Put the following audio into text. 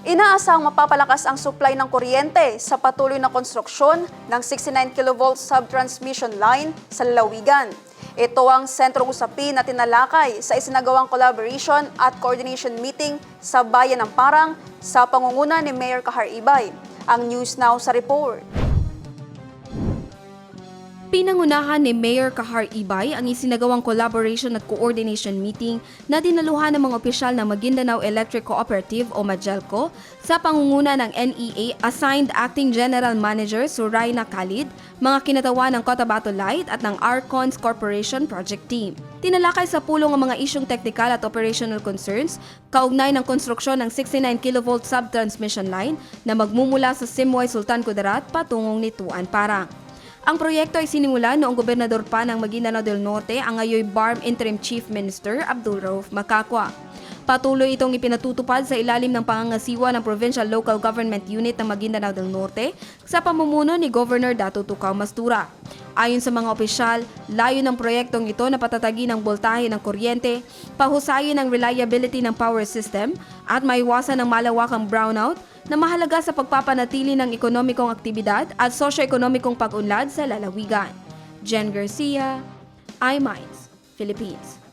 Inaasahang mapapalakas ang supply ng kuryente sa patuloy na konstruksyon ng 69 kV subtransmission line sa lalawigan. Ito ang sentrong usapin na tinalakay sa isinagawang collaboration at coordination meeting sa Bayan ng Parang sa pangunguna ni Mayor Kahar Ibay. Ang News Now sa report. Pinangunahan ni Mayor Kahar Ibay ang isinagawang collaboration at coordination meeting na dinaluhan ng mga opisyal ng Maguindanao Electric Cooperative o Magelco sa pangunguna ng NEA Assigned Acting General Manager Suraina Khalid, mga kinatawan ng Cotabato Light at ng Arcons Corporation Project Team. Tinalakay sa pulong ang mga isyong technical at operational concerns kaugnay ng konstruksyon ng 69 kV subtransmission line na magmumula sa Simoy Sultan Kudarat patungong Nituan Parang. Ang proyekto ay sinimula noong gobernador pa ng Maguindanao del Norte ang ngayoy BARM Interim Chief Minister Abdul Rauf Macacua. Patuloy itong ipinatutupad sa ilalim ng pangangasiwa ng Provincial Local Government Unit ng Maguindanao del Norte sa pamumuno ni Governor Dato Tukaw Mastura. Ayon sa mga opisyal, layo ng proyektong ito na patatagin ang boltahe ng kuryente, pahusayin ang reliability ng power system at maiwasan ang malawakang brownout na mahalaga sa pagpapanatili ng ekonomikong aktibidad at sosyo-ekonomikong pag-unlad sa lalawigan. Jen Garcia, iMinds, Philippines.